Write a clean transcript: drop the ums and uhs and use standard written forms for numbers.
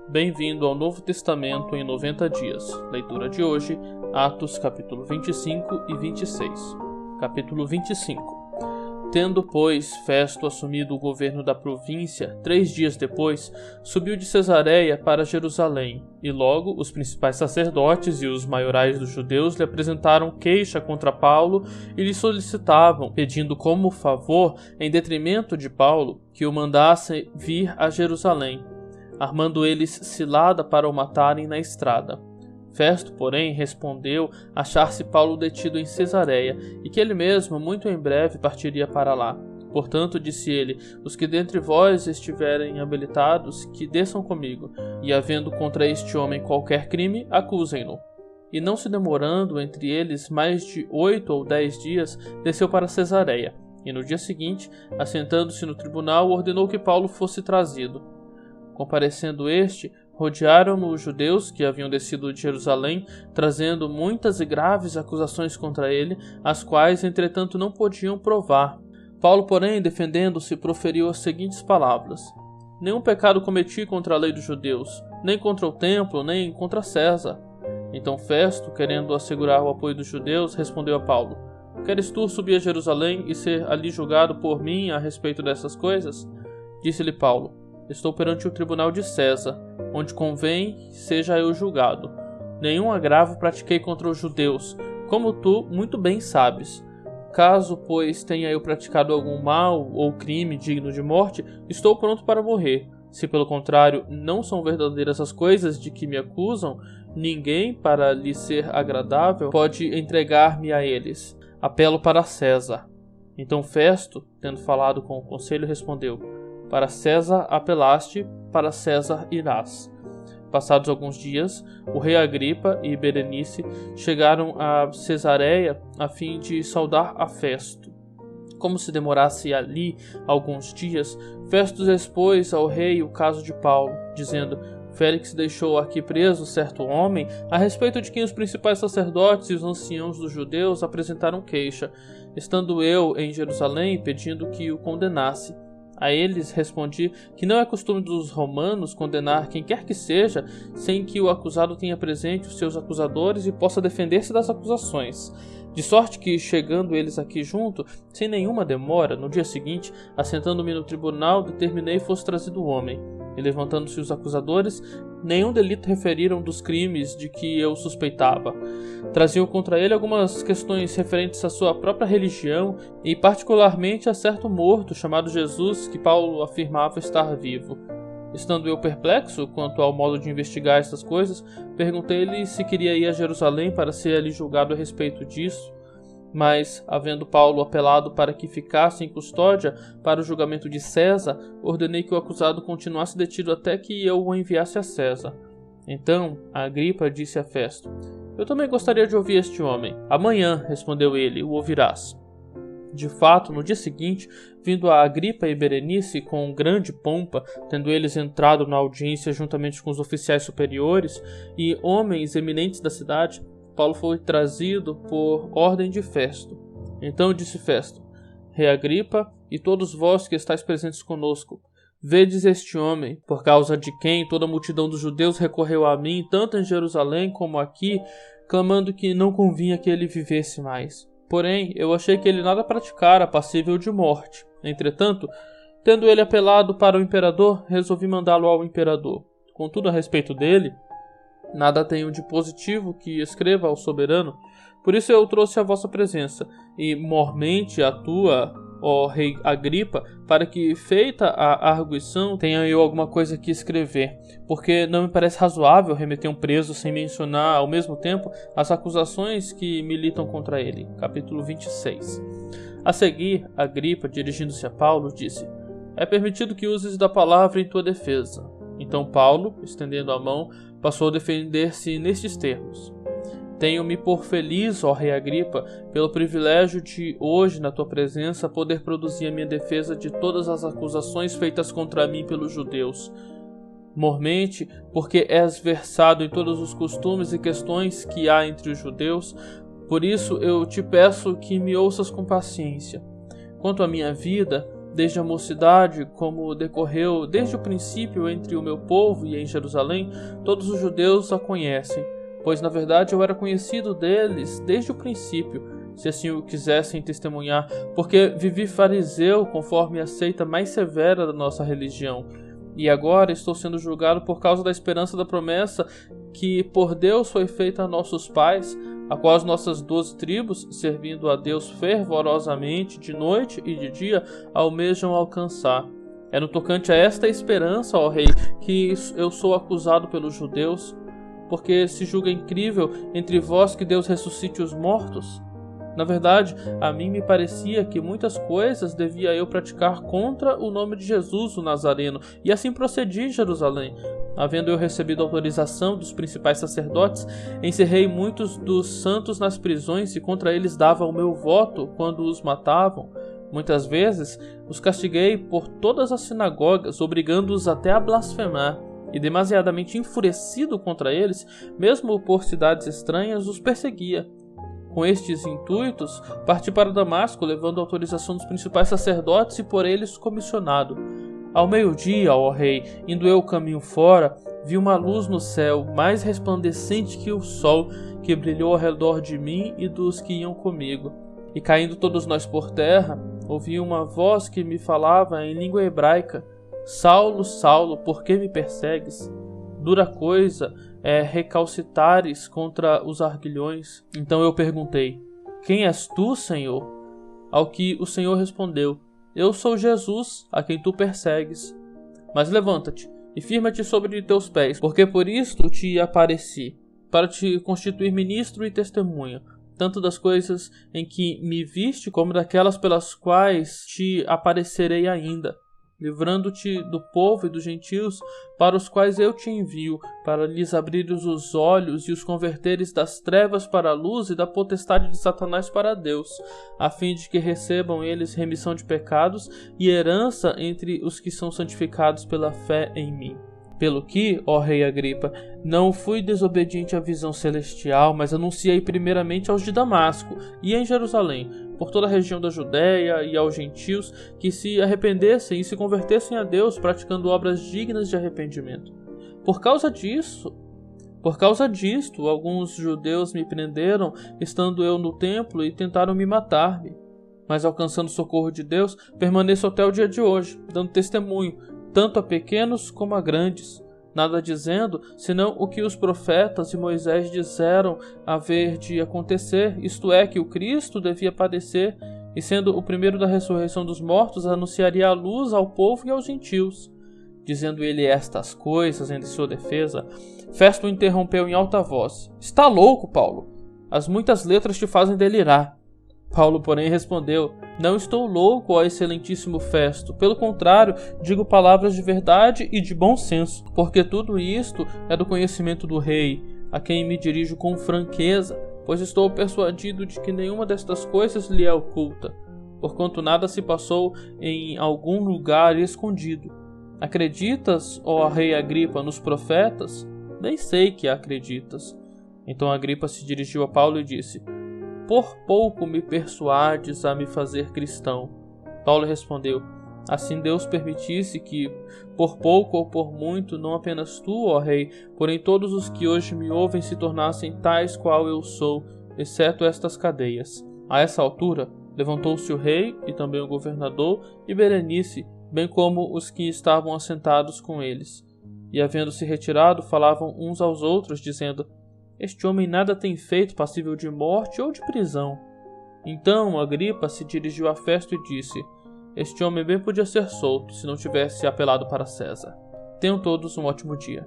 Bem-vindo ao Novo Testamento em 90 dias. Leitura de hoje, Atos capítulo 25 e 26. Capítulo 25. Tendo, pois, Festo assumido o governo da província, 3 dias depois, subiu de Cesareia para Jerusalém, e logo os principais sacerdotes e os maiorais dos judeus lhe apresentaram queixa contra Paulo e lhe solicitavam, pedindo como favor, em detrimento de Paulo, que o mandasse vir a Jerusalém, armando eles cilada para o matarem na estrada. Festo, porém, respondeu achar-se Paulo detido em Cesareia e que ele mesmo muito em breve partiria para lá. Portanto, disse ele, os que dentre vós estiverem habilitados, que desçam comigo, e havendo contra este homem qualquer crime, acusem-no. E não se demorando entre eles mais de 8 ou 10 dias, desceu para Cesareia, e no dia seguinte, assentando-se no tribunal, ordenou que Paulo fosse trazido. Comparecendo este, rodearam-no os judeus que haviam descido de Jerusalém, trazendo muitas e graves acusações contra ele, as quais, entretanto, não podiam provar. Paulo, porém, defendendo-se, proferiu as seguintes palavras: Nenhum pecado cometi contra a lei dos judeus, nem contra o templo, nem contra César. Então Festo, querendo assegurar o apoio dos judeus, respondeu a Paulo: Queres tu subir a Jerusalém e ser ali julgado por mim a respeito dessas coisas? Disse-lhe Paulo: Estou perante o tribunal de César, onde convém seja eu julgado. Nenhum agravo pratiquei contra os judeus, como tu muito bem sabes. Caso, pois, tenha eu praticado algum mal ou crime digno de morte, estou pronto para morrer. Se, pelo contrário, não são verdadeiras as coisas de que me acusam, ninguém, para lhe ser agradável, pode entregar-me a eles. Apelo para César. Então Festo, tendo falado com o conselho, respondeu: Para César apelaste, para César irás. Passados alguns dias, o rei Agripa e Berenice chegaram a Cesareia a fim de saudar a Festo. Como se demorasse ali alguns dias, Festo expôs ao rei o caso de Paulo, dizendo: Félix deixou aqui preso certo homem, a respeito de quem os principais sacerdotes e os anciãos dos judeus apresentaram queixa, estando eu em Jerusalém pedindo que o condenasse. A eles respondi que não é costume dos romanos condenar quem quer que seja, sem que o acusado tenha presente os seus acusadores e possa defender-se das acusações. De sorte que, chegando eles aqui junto, sem nenhuma demora, no dia seguinte, assentando-me no tribunal, determinei fosse trazido o homem. E levantando-se os acusadores, nenhum delito referiram dos crimes de que eu suspeitava. Traziam contra ele algumas questões referentes à sua própria religião e particularmente a certo morto chamado Jesus, que Paulo afirmava estar vivo. Estando eu perplexo quanto ao modo de investigar estas coisas, perguntei-lhe se queria ir a Jerusalém para ser ali julgado a respeito disso. Mas, havendo Paulo apelado para que ficasse em custódia para o julgamento de César, ordenei que o acusado continuasse detido até que eu o enviasse a César. Então, Agripa disse a Festo: Eu também gostaria de ouvir este homem. Amanhã, respondeu ele, o ouvirás. De fato, no dia seguinte, vindo a Agripa e Berenice com grande pompa, tendo eles entrado na audiência juntamente com os oficiais superiores e homens eminentes da cidade, Paulo foi trazido por ordem de Festo. Então disse Festo: Rei Agripa, e todos vós que estáis presentes conosco, vedes este homem, por causa de quem toda a multidão dos judeus recorreu a mim, tanto em Jerusalém como aqui, clamando que não convinha que ele vivesse mais. Porém, eu achei que ele nada praticara passível de morte. Entretanto, tendo ele apelado para o imperador, resolvi mandá-lo ao imperador. Contudo, a respeito dele, nada tenho de positivo que escreva ao soberano, por isso eu o trouxe à vossa presença, e mormente a tua, ó rei Agripa, para que, feita a arguição, tenha eu alguma coisa que escrever, porque não me parece razoável remeter um preso sem mencionar, ao mesmo tempo, as acusações que militam contra ele. Capítulo 26. A seguir, Agripa, dirigindo-se a Paulo, disse: É permitido que uses da palavra em tua defesa. Então Paulo, estendendo a mão, passou a defender-se nestes termos: Tenho-me por feliz, ó rei Agripa, pelo privilégio de hoje, na tua presença, poder produzir a minha defesa de todas as acusações feitas contra mim pelos judeus. Mormente, porque és versado em todos os costumes e questões que há entre os judeus, por isso eu te peço que me ouças com paciência. Quanto à minha vida, desde a mocidade, como decorreu desde o princípio entre o meu povo e em Jerusalém, todos os judeus a conhecem, pois na verdade eu era conhecido deles desde o princípio, se assim o quisessem testemunhar, porque vivi fariseu conforme a seita mais severa da nossa religião. E agora estou sendo julgado por causa da esperança da promessa que por Deus foi feita a nossos pais, a qual as nossas 12 tribos, servindo a Deus fervorosamente de noite e de dia, almejam alcançar. É no tocante a esta esperança, ó Rei, que eu sou acusado pelos judeus, porque se julga incrível entre vós que Deus ressuscite os mortos. Na verdade, a mim me parecia que muitas coisas devia eu praticar contra o nome de Jesus, o Nazareno, e assim procedi em Jerusalém. Havendo eu recebido autorização dos principais sacerdotes, encerrei muitos dos santos nas prisões e contra eles dava o meu voto quando os matavam. Muitas vezes os castiguei por todas as sinagogas, obrigando-os até a blasfemar. E demasiadamente enfurecido contra eles, mesmo por cidades estranhas, os perseguia. Com estes intuitos, parti para Damasco, levando a autorização dos principais sacerdotes e por eles comissionado. Ao meio-dia, ó Rei, indo eu o caminho fora, vi uma luz no céu, mais resplandecente que o sol, que brilhou ao redor de mim e dos que iam comigo. E caindo todos nós por terra, ouvi uma voz que me falava em língua hebraica: Saulo, Saulo, por que me persegues? Dura coisa é recalcitares contra os arguilhões. Então eu perguntei: quem és tu, Senhor? Ao que o Senhor respondeu: eu sou Jesus, a quem tu persegues. Mas levanta-te e firma-te sobre teus pés, porque por isto te apareci, para te constituir ministro e testemunha, tanto das coisas em que me viste, como daquelas pelas quais te aparecerei ainda, livrando-te do povo e dos gentios, para os quais eu te envio, para lhes abrires os olhos e os converteres das trevas para a luz e da potestade de Satanás para Deus, a fim de que recebam eles remissão de pecados e herança entre os que são santificados pela fé em mim. Pelo que, ó Rei Agripa, não fui desobediente à visão celestial, mas anunciei primeiramente aos de Damasco e em Jerusalém, por toda a região da Judéia e aos gentios, que se arrependessem e se convertessem a Deus, praticando obras dignas de arrependimento. Por causa disto, alguns judeus me prenderam, estando eu no templo, e tentaram me matar-me. Mas alcançando o socorro de Deus, permaneço até o dia de hoje, dando testemunho, tanto a pequenos como a grandes, nada dizendo, senão o que os profetas e Moisés disseram haver de acontecer, isto é, que o Cristo devia padecer, e sendo o primeiro da ressurreição dos mortos, anunciaria a luz ao povo e aos gentios. Dizendo ele estas coisas em sua defesa, Festo o interrompeu em alta voz: está louco, Paulo? As muitas letras te fazem delirar. Paulo, porém, respondeu: não estou louco, ó excelentíssimo Festo. Pelo contrário, digo palavras de verdade e de bom senso, porque tudo isto é do conhecimento do rei, a quem me dirijo com franqueza, pois estou persuadido de que nenhuma destas coisas lhe é oculta, porquanto nada se passou em algum lugar escondido. Acreditas, ó rei Agripa, nos profetas? Bem sei que acreditas. Então Agripa se dirigiu a Paulo e disse: por pouco me persuades a me fazer cristão. Paulo respondeu: assim Deus permitisse que, por pouco ou por muito, não apenas tu, ó rei, porém todos os que hoje me ouvem se tornassem tais qual eu sou, exceto estas cadeias. A essa altura, levantou-se o rei e também o governador e Berenice, bem como os que estavam assentados com eles. E havendo-se retirado, falavam uns aos outros, dizendo: este homem nada tem feito passível de morte ou de prisão. Então Agripa se dirigiu a Festo e disse: este homem bem podia ser solto, se não tivesse apelado para César. Tenham todos um ótimo dia.